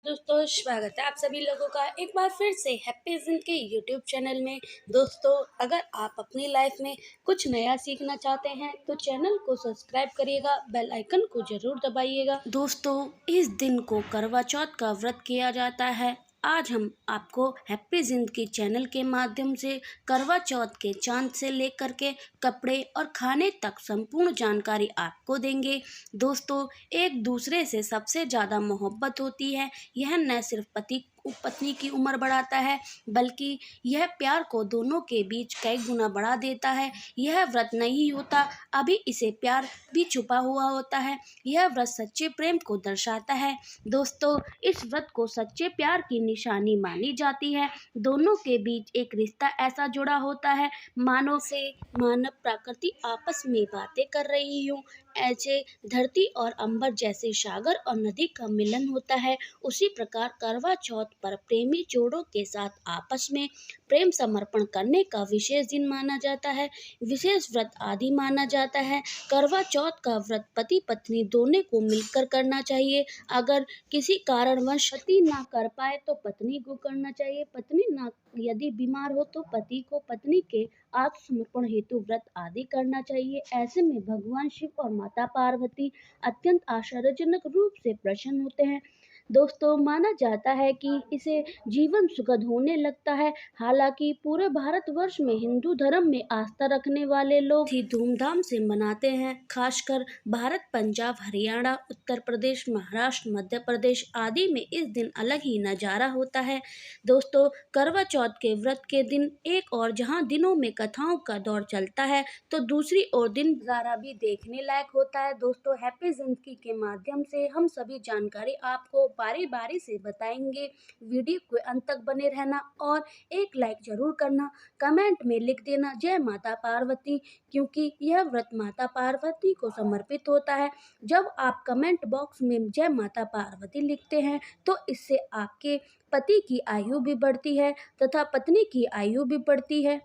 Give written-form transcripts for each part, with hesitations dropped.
दोस्तों स्वागत है आप सभी लोगों का एक बार फिर से हैप्पी जिंदगी के यूट्यूब चैनल में। दोस्तों अगर आप अपनी लाइफ में कुछ नया सीखना चाहते हैं तो चैनल को सब्सक्राइब करिएगा, बेल आइकन को जरूर दबाइएगा। दोस्तों इस दिन को करवा चौथ का व्रत किया जाता है। आज हम आपको हैप्पी जिंदगी चैनल के माध्यम से करवा चौथ के चांद से लेकर के कपड़े और खाने तक संपूर्ण जानकारी आपको देंगे। दोस्तों एक दूसरे से सबसे ज़्यादा मोहब्बत होती है। यह न सिर्फ पति पत्नी की उम्र बढ़ाता है बल्कि यह प्यार को दोनों के बीच कई गुना बढ़ा देता है। यह व्रत नहीं होता, अभी इसे प्यार भी छुपा हुआ होता है। यह व्रत सच्चे प्रेम को दर्शाता है। दोस्तों इस व्रत को सच्चे प्यार की निशानी मानी जाती है। दोनों के बीच एक रिश्ता ऐसा जुड़ा होता है मानो से मानव प्रकृति आपस में बातें कर रही हो। ऐसे धरती और अंबर जैसे सागर और नदी का मिलन होता है, उसी प्रकार करवा चौथ पर प्रेमी जोड़ों के साथ आपस में प्रेम समर्पण करने का विशेष दिन माना जाता है। विशेष व्रत आदि माना जाता है। करवा चौथ का व्रत पति पत्नी दोनों को मिलकर करना चाहिए। अगर किसी कारणवश पति ना कर पाए तो पत्नी को करना चाहिए। पत्नी ना यदि बीमार हो तो पति को पत्नी के आत्मसमर्पण हेतु व्रत आदि करना चाहिए। ऐसे में भगवान शिव और माता पार्वती अत्यंत आश्चर्यजनक रूप से प्रसन्न होते हैं। दोस्तों माना जाता है कि इसे जीवन सुखद होने लगता है। हालांकि पूरे भारतवर्ष में हिंदू धर्म में आस्था रखने वाले लोग ही धूमधाम से मनाते हैं। खासकर भारत, पंजाब, हरियाणा, उत्तर प्रदेश, महाराष्ट्र, मध्य प्रदेश आदि में इस दिन अलग ही नजारा होता है। दोस्तों करवा चौथ के व्रत के दिन एक और जहां दिनों में कथाओं का दौर चलता है तो दूसरी ओर दिन नजारा भी देखने लायक होता है। दोस्तों हैप्पी जिंदगी के माध्यम से हम सभी जानकारी आपको बारी बारी से बताएंगे। वीडियो के अंत तक बने रहना और एक लाइक जरूर करना। कमेंट में लिख देना जय माता पार्वती, क्योंकि यह व्रत माता पार्वती को समर्पित होता है। जब आप कमेंट बॉक्स में जय माता पार्वती लिखते हैं तो इससे आपके पति की आयु भी बढ़ती है तथा पत्नी की आयु भी बढ़ती है।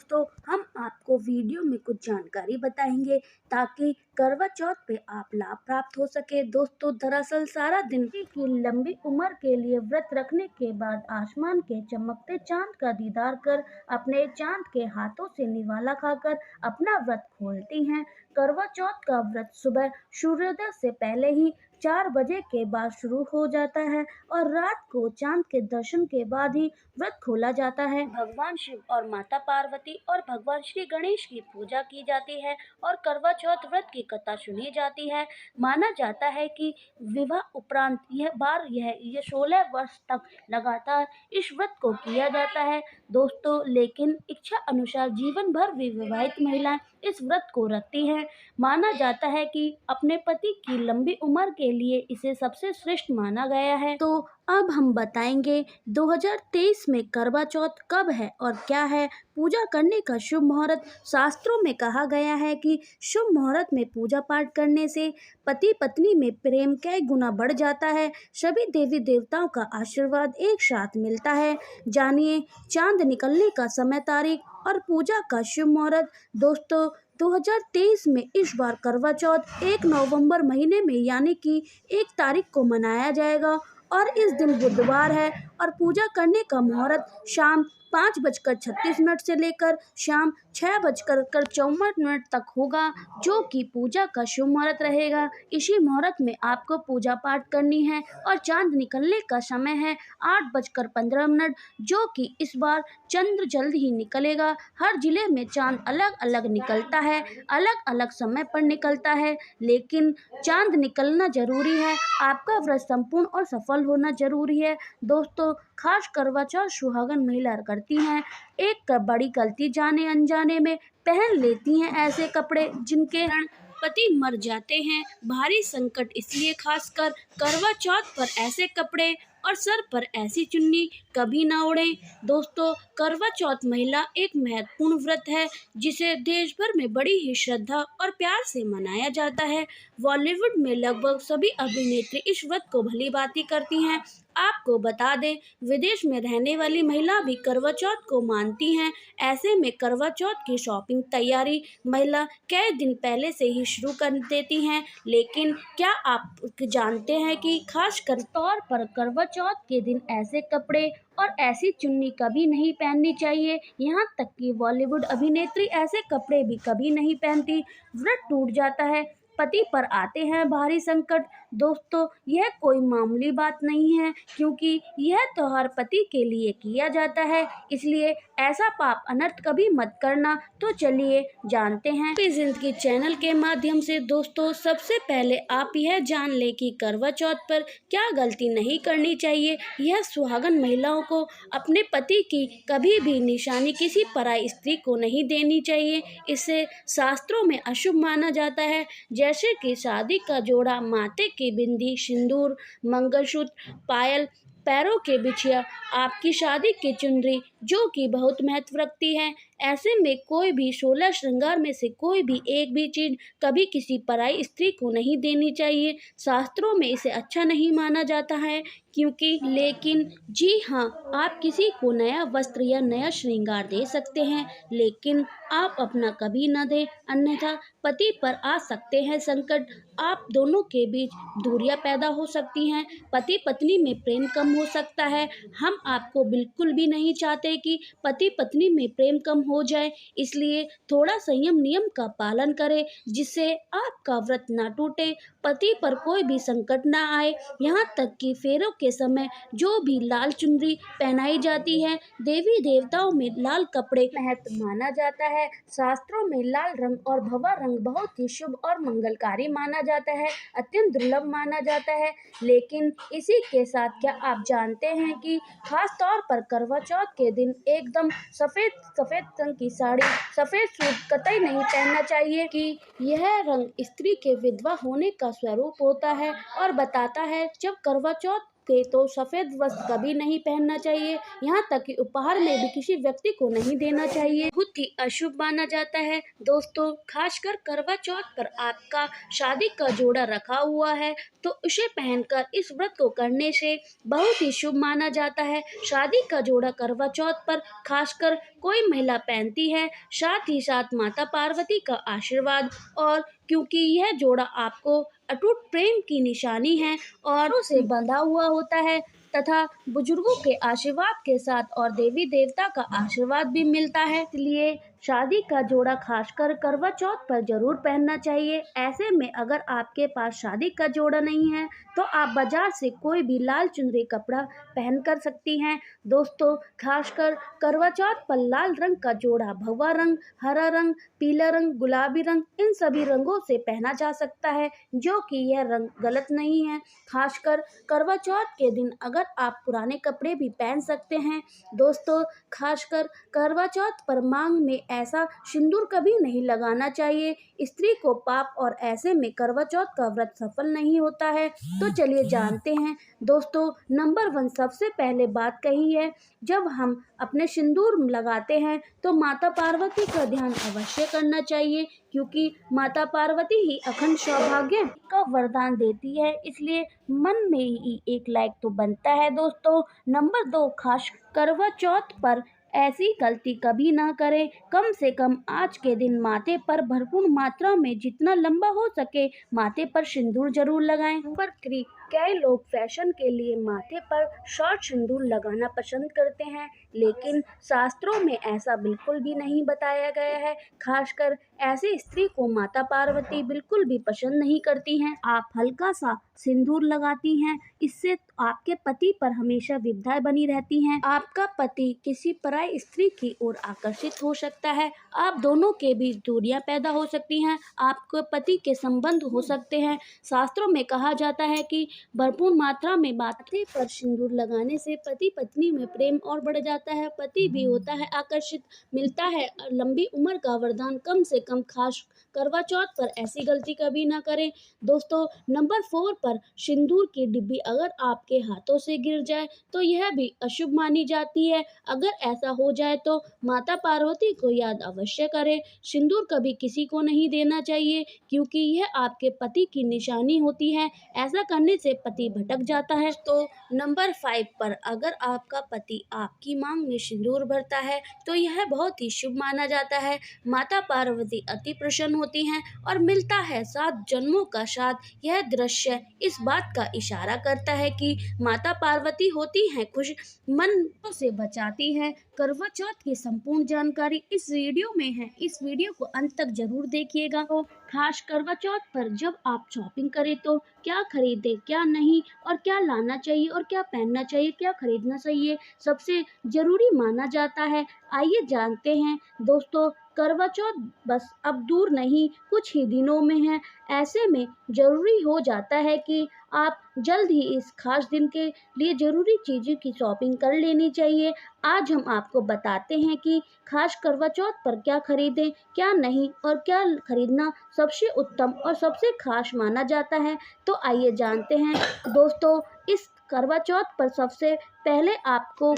तो हम आपको वीडियो में कुछ जानकारी बताएंगे ताकि करवा चौथ पे आप लाभ प्राप्त हो सके। दोस्तों दरअसल सारा दिन की लंबी उम्र के लिए व्रत रखने के बाद आसमान के चमकते चांद का दीदार कर अपने चांद के हाथों से निवाला खाकर अपना व्रत खोलती हैं। करवा चौथ का व्रत सुबह सूर्योदय से पहले ही 4 बजे के बाद शुरू हो जाता है और रात को चांद के दर्शन के बाद ही व्रत खोला जाता है। भगवान शिव और माता पार्वती और भगवान श्री गणेश की पूजा की जाती है और करवा चौथ व्रत की कथा सुनी जाती है। माना जाता है कि विवाह उपरांत यह 16 वर्ष तक लगातार इस व्रत को किया जाता है। दोस्तों लेकिन इच्छा अनुसार जीवन भर भी विवाहित महिलाएं इस व्रत को रखती हैं। माना जाता है कि अपने पति की लंबी उम्र के लिए इसे सबसे श्रेष्ठ माना गया है। तो अब हम बताएंगे 2023 में करवा चौथ कब है और क्या है। पूजा करने का शुभ मुहूर्त। शास्त्रों में कहा गया है कि शुभ मुहूर्त में पूजा पाठ करने से पति पत्नी में प्रेम कई गुना बढ़ जाता है। सभी देवी देवताओं का आशीर्वाद एक साथ मिलता है। जानिए चांद निकलने का समय, तारीख और पूजा का शुभ मुहूर्त। दोस्तों 2023 में इस बार करवा चौथ 1 नवंबर महीने में यानी कि 1 तारीख को मनाया जाएगा और इस दिन बुधवार है और पूजा करने का मुहूर्त शाम 5:36 से लेकर शाम 6:54 तक होगा, जो कि पूजा का शुभ मुहूर्त रहेगा। इसी मुहूर्त में आपको पूजा पाठ करनी है और चांद निकलने का समय है 8:15, जो कि इस बार चंद्र जल्द ही निकलेगा। हर जिले में चांद अलग अलग निकलता है, अलग अलग समय पर निकलता है, लेकिन चांद निकलना जरूरी है। आपका व्रत संपूर्ण और सफल होना जरूरी है। दोस्तों खास करवा चौथ सुहागन महिला करती हैं। एक बड़ी गलती जाने अनजाने में पहन लेती हैं ऐसे कपड़े जिनके कारण पति मर जाते हैं। भारी संकट इसलिए खासकर करवा चौथ पर ऐसे कपड़े और सर पर ऐसी चुन्नी कभी ना ओढ़े। दोस्तों करवा चौथ महिला एक महत्वपूर्ण व्रत है जिसे देश भर में बड़ी ही श्रद्धा और प्यार से मनाया जाता है। बॉलीवुड में लगभग सभी अभिनेत्री इस व्रत को भली भांति करती हैं। आपको बता दें विदेश में रहने वाली महिला भी करवा चौथ को मानती हैं। ऐसे में करवा चौथ की शॉपिंग तैयारी महिला कई दिन पहले से ही शुरू कर देती हैं। लेकिन क्या आप जानते हैं कि खास कर तौर पर करवा चौथ के दिन ऐसे कपड़े और ऐसी चुन्नी कभी नहीं पहननी चाहिए। यहाँ तक कि बॉलीवुड अभिनेत्री ऐसे कपड़े भी कभी नहीं पहनती। व्रत टूट जाता है, पति पर आते हैं भारी संकट। दोस्तों, यह कोई मामूली बात नहीं है, क्योंकि यह त्योहार पति के लिए किया जाता है, इसलिए ऐसा पाप अनर्थ कभी मत करना। तो चलिए जानते हैं हैप्पी जिंदगी चैनल के माध्यम से। दोस्तों, सबसे पहले आप यह जान लें कि करवा चौथ पर क्या गलती नहीं करनी चाहिए। यह सुहागन महिलाओं को अपने पति की कभी भी निशानी किसी पराई स्त्री को नहीं देनी चाहिए। इसे शास्त्रों में अशुभ माना जाता है, जैसे कि शादी का जोड़ा, माथे की बिंदी, सिंदूर, मंगलसूत्र, पायल, पैरों के बिछिया, आपकी शादी की चुनरी, जो कि बहुत महत्व रखती है। ऐसे में कोई भी 16 श्रृंगार में से कोई भी एक भी चीज कभी किसी पराई स्त्री को नहीं देनी चाहिए। शास्त्रों में इसे अच्छा नहीं माना जाता है, लेकिन जी हाँ, आप किसी को नया वस्त्र या नया श्रृंगार दे सकते हैं, लेकिन आप अपना कभी न दें, अन्यथा पति पर आ सकते हैं संकट। आप दोनों के बीच दूरियां पैदा हो सकती हैं, पति पत्नी में प्रेम कम हो सकता है। हम आपको बिल्कुल भी नहीं चाहते कि पति पत्नी में प्रेम कम हो जाए, इसलिए थोड़ा संयम नियम का पालन करें, जिससे आपका व्रत ना टूटे, पति पर कोई भी संकट ना आए। यहाँ तक कि फेरों के समय जो भी लाल चुनरी पहनाई जाती है, देवी देवताओं में लाल कपड़े महत्व माना जाता है। शास्त्रों में लाल रंग और भगवा रंग बहुत ही शुभ और मंगलकारी माना जाता है, अत्यंत दुर्लभ माना जाता है। लेकिन इसी के साथ क्या आप जानते हैं कि खास तौर पर करवा चौथ के दिन एकदम सफेद रंग की साड़ी, सफेद सूट कतई नहीं पहनना चाहिए, कि यह रंग स्त्री के विधवा होने का स्वरूप होता है और बताता है। जब करवा चौथ के तो सफेद वस्त्र कभी नहीं पहनना चाहिए, यहाँ तक कि उपहार में भी किसी व्यक्ति को नहीं देना चाहिए, बहुत ही अशुभ माना जाता है। दोस्तों, खासकर करवा चौथ पर आपका शादी का जोड़ा रखा हुआ है तो उसे पहनकर इस व्रत को करने से बहुत ही शुभ माना जाता है। शादी का जोड़ा करवा चौथ पर खासकर कोई महिला पहनती है, साथ ही साथ माता पार्वती का आशीर्वाद, और क्योंकि यह जोड़ा आपको अटूट प्रेम की निशानी है और उसे बंधा हुआ होता है, तथा बुजुर्गों के आशीर्वाद के साथ और देवी देवता का आशीर्वाद भी मिलता है, इसलिए शादी का जोड़ा खासकर करवा चौथ पर जरूर पहनना चाहिए। ऐसे में अगर आपके पास शादी का जोड़ा नहीं है तो आप बाजार से कोई भी लाल चुनरी कपड़ा पहन कर सकती हैं। दोस्तों, खासकर करवा चौथ पर लाल रंग का जोड़ा भगवा रंग, हरा रंग, पीला रंग, गुलाबी रंग, इन सभी रंगों से पहना जा सकता है, जो कि यह रंग गलत नहीं है। खासकर करवा चौथ के दिन अगर आप पुराने कपड़े भी पहन सकते हैं। दोस्तों, खासकर करवा चौथ पर मांग में ऐसा सिंदूर कभी नहीं लगाना चाहिए, स्त्री को पाप, और ऐसे में करवा चौथ का व्रत सफल नहीं होता है। तो चलिए जानते हैं। दोस्तों, नंबर 1 सबसे पहले बात कही है, जब हम अपने सिंदूर लगाते हैं तो माता पार्वती का ध्यान अवश्य करना चाहिए, क्योंकि माता पार्वती ही अखंड सौभाग्य का वरदान देती है, इसलिए मन में ही एक लाइक तो बनता है। दोस्तों, नंबर 2, खास करवा चौथ पर ऐसी गलती कभी ना करें। कम से कम आज के दिन माथे पर भरपूर मात्रा में जितना लंबा हो सके माथे पर सिंदूर जरूर लगाएं। नंबर 3, कई लोग फैशन के लिए माथे पर शॉर्ट सिंदूर लगाना पसंद करते हैं, लेकिन शास्त्रों में ऐसा बिल्कुल भी नहीं बताया गया है। खासकर ऐसी स्त्री को माता पार्वती बिल्कुल भी पसंद नहीं करती हैं। आप हल्का सा सिंदूर लगाती हैं, इससे आपके पति पर हमेशा विपदाएं बनी रहती हैं। आपका पति किसी पराई स्त्री की ओर आकर्षित हो सकता है, आप दोनों के बीच दूरियां पैदा हो सकती हैं, आपके पति के संबंध हो सकते हैं। शास्त्रों में कहा जाता है कि भरपूर मात्रा में माथे पर सिंदूर लगाने से पति पत्नी में प्रेम और बढ़ जाता है, पति भी होता है आकर्षित, मिलता है लंबी उम्र का वरदान। कम से कम खास करवा चौथ पर ऐसी गलती कभी ना करें। दोस्तों, नंबर 4 पर सिंदूर की डिब्बी अगर आपके हाथों से गिर जाए तो यह भी अशुभ मानी जाती है। अगर ऐसा हो जाए तो माता पार्वती को याद अवश्य करें। सिंदूर कभी किसी को नहीं देना चाहिए, क्योंकि यह आपके पति की निशानी होती है, ऐसा करने से पति भटक जाता है। तो नंबर 5 पर अगर आपका पति आपकी मांग में सिंदूर भरता है तो यह बहुत ही शुभ माना जाता है, माता पार्वती अति प्रसन्न होती हैं और मिलता है 7 जन्मों का साथ। यह दृश्य इस बात का इशारा करता है कि माता पार्वती होती हैं खुश, मन से बचाती है। करवा चौथ की संपूर्ण जानकारी इस वीडियो में है, इस वीडियो को अंत तक जरूर देखिएगा। तो खास करवा चौथ पर जब आप शॉपिंग करें तो क्या खरीदे क्या नहीं, और क्या लाना चाहिए और क्या पहनना चाहिए, क्या खरीदना चाहिए, सबसे जरूरी माना जाता है। आइए जानते हैं दोस्तों। करवा चौथ बस अब दूर नहीं, कुछ ही दिनों में है। ऐसे में जरूरी हो जाता है कि आप जल्द ही इस खास दिन के लिए जरूरी चीज़ों की शॉपिंग कर लेनी चाहिए। आज हम आपको बताते हैं कि खास करवा चौथ पर क्या खरीदें क्या नहीं, और क्या खरीदना सबसे उत्तम और सबसे खास माना जाता है। तो आइए जानते हैं दोस्तों। इस करवा चौथ पर सबसे पहले आपको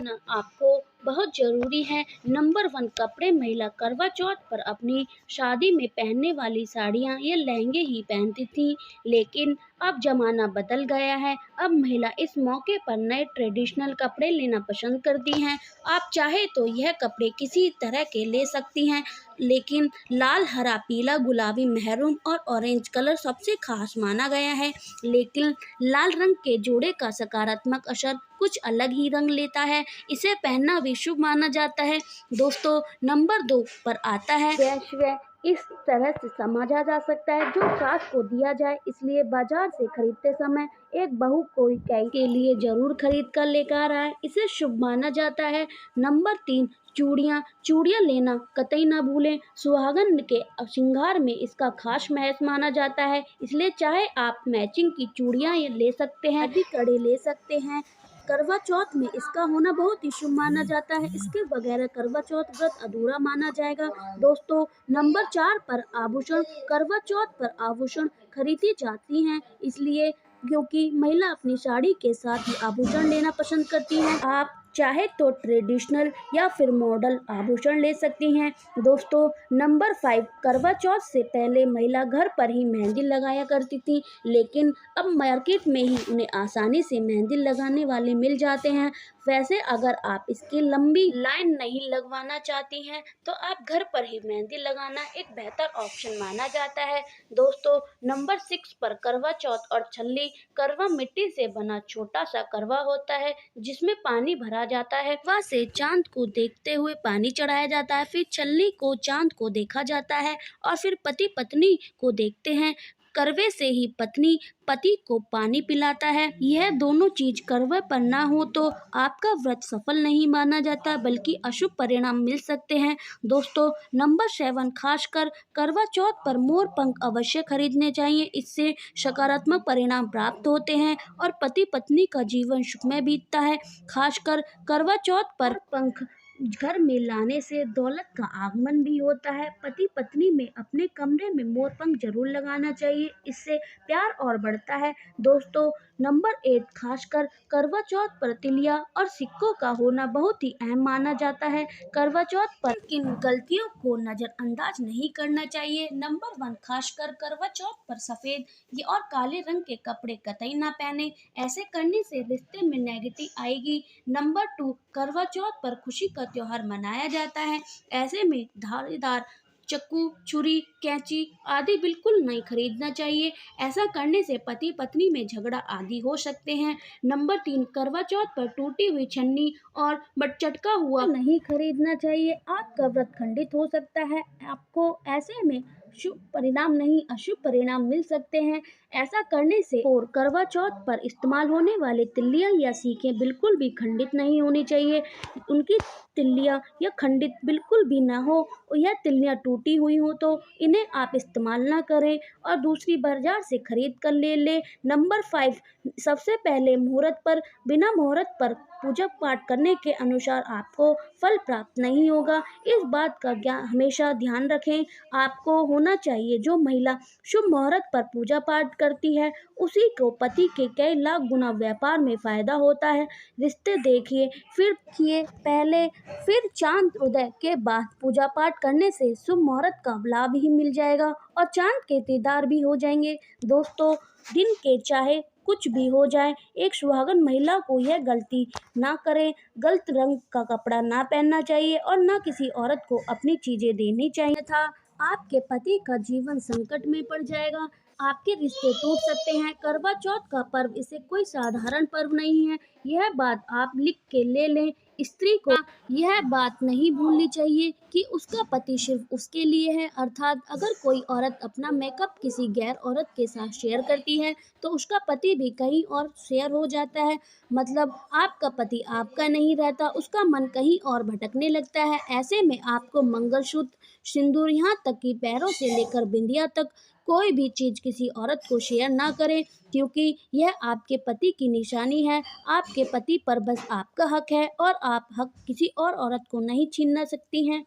बहुत ज़रूरी है नंबर 1 कपड़े। महिला करवा चौथ पर अपनी शादी में पहनने वाली साड़ियाँ या लहंगे ही पहनती थी, लेकिन अब ज़माना बदल गया है। अब महिला इस मौके पर नए ट्रेडिशनल कपड़े लेना पसंद करती हैं। आप चाहे तो यह कपड़े किसी तरह के ले सकती हैं, लेकिन लाल, हरा, पीला, गुलाबी, मेहरून और ऑरेंज कलर सबसे खास माना गया है। लेकिन लाल रंग के जोड़े का सकारात्मक असर कुछ अलग ही रंग लेता है, इसे पहनना भी शुभ माना जाता है। दोस्तों नंबर 2 पर आता है वैश्य। इस तरह से समझा जा सकता है जो सास को दिया जाए, इसलिए बाजार से खरीदते समय एक बहू कोई के लिए जरूर खरीद कर लेकर आए, इसे शुभ माना जाता है। नंबर 3 चूड़ियाँ लेना कतई ना भूलें। सुहागन के श्रृंगार में इसका खास महत्व माना जाता है, इसलिए चाहे आप मैचिंग की चूड़ियाँ ले सकते हैं, अधिक कड़े ले सकते हैं। करवा चौथ में इसका होना बहुत ही शुभ माना जाता है, इसके बगैर करवा चौथ व्रत अधूरा माना जाएगा। दोस्तों नंबर 4 पर आभूषण। करवा चौथ पर आभूषण खरीदी जाती हैं, इसलिए क्योंकि महिला अपनी साड़ी के साथ ही आभूषण लेना पसंद करती हैं। आप चाहे तो ट्रेडिशनल या फिर मॉडल आभूषण ले सकती हैं। दोस्तों नंबर 5 करवा चौथ से पहले महिला घर पर ही मेहंदी लगाया करती थी, लेकिन अब मार्केट में ही उन्हें आसानी से मेहंदी लगाने वाले मिल जाते हैं। वैसे अगर आप इसकी लंबी लाइन नहीं लगवाना चाहती हैं तो आप घर पर ही मेहंदी लगाना एक बेहतर ऑप्शन माना जाता है। दोस्तों नंबर 6 पर करवा चौथ और छल्ली। करवा मिट्टी से बना छोटा सा करवा होता है जिसमें पानी भरा जाता है, वहाँ से चांद को देखते हुए पानी चढ़ाया जाता है, फिर छल्ली को चांद को देखा जाता है और फिर पति पत्नी को देखते हैं। करवे से ही पत्नी पति को पानी पिलाता है। यह दोनों चीज करवे पर ना हो तो आपका व्रत सफल नहीं माना जाता, बल्कि अशुभ परिणाम मिल सकते हैं। दोस्तों नंबर 7 खासकर करवा चौथ पर मोर पंख अवश्य खरीदने चाहिए, इससे सकारात्मक परिणाम प्राप्त होते हैं और पति पत्नी का जीवन सुखमय बीतता है। खासकर करवा चौथ पर पंख घर में लाने से दौलत का आगमन भी होता है। पति पत्नी में अपने कमरे में मोर पंख जरूर लगाना चाहिए, इससे प्यार और बढ़ता है। दोस्तों नंबर 8 खासकर करवा चौथ पर तिलिया और सिक्कों का होना बहुत ही अहम माना जाता है। करवा चौथ पर इन गलतियों को नजरअंदाज नहीं करना चाहिए। नंबर 1 खासकर करवा चौथ पर सफेद और काले रंग के कपड़े कतई ना पहने, ऐसे करने से रिश्ते में नेगेटिव आएगी। नंबर 2 करवा चौथ पर खुशी का त्योहार मनाया जाता है, ऐसे में धारीदार चाकू, छुरी, कैंची आदि बिल्कुल नहीं खरीदना चाहिए, ऐसा करने से पति पत्नी में झगड़ा आदि हो सकते हैं। नंबर 3 करवा चौथ पर टूटी हुई छन्नी और चटका हुआ नहीं खरीदना चाहिए, आपका व्रत खंडित हो सकता है, आपको ऐसे में शुभ परिणाम नहीं अशुभ परिणाम मिल सकते हैं। ऐसा करने से और करवा चौथ पर इस्तेमाल होने वाले तिल्लियां या सीखें बिल्कुल भी खंडित नहीं होनी चाहिए, उनकी तिल्लियां या खंडित बिल्कुल भी ना हो, और यह तिल्लियां टूटी हुई हो तो इन्हें आप इस्तेमाल ना करें और दूसरी बाजार से खरीद कर ले लें। नंबर 5 सबसे पहले मुहूर्त पर बिना मुहूर्त पर पूजा पाठ करने के अनुसार आपको फल प्राप्त नहीं होगा। इस बात का हमेशा ध्यान रखें। आपको होना चाहिए जो महिला शुभ मुहूर्त पर पूजा पाठ करती है उसी को पति के कई लाख गुना व्यापार में फायदा होता है। रिश्ते देखिए फिर किए पहले, फिर चांद उदय के बाद पूजा पाठ करने से शुभ मुहूर्त का लाभ ही मिल जाएगा और चांद के दीदार भी हो जाएंगे। दोस्तों दिन के चाहे कुछ भी हो जाए, एक सुहागन महिला को यह गलती ना करें, गलत रंग का कपड़ा ना पहनना चाहिए और ना किसी औरत को अपनी चीजें देनी चाहिए था आपके पति का जीवन संकट में पड़ जाएगा। आपके रिश्ते टूट सकते हैं। करवा चौथ का पर्व इसे कोई साधारण पर्व नहीं है, यह बात आप लिख के ले लें। स्त्री को यह बात नहीं भूलनी चाहिए कि उसका पति सिर्फ उसके लिए है, अर्थात अगर कोई औरत अपना मेकअप किसी गैर औरत के साथ शेयर करती है तो उसका पति भी कहीं और शेयर हो जाता है। मतलब आपका पति आपका नहीं रहता, उसका मन कहीं और भटकने लगता है। ऐसे में आपको मंगलसूत्र, सिंदूर, यहाँ तक कि पैरों से लेकर बिंदिया तक कोई भी चीज़ किसी औरत को शेयर ना करें, क्योंकि यह आपके पति की निशानी है। आपके पति पर बस आपका हक है और आप हक किसी और औरत को नहीं छीनना सकती हैं।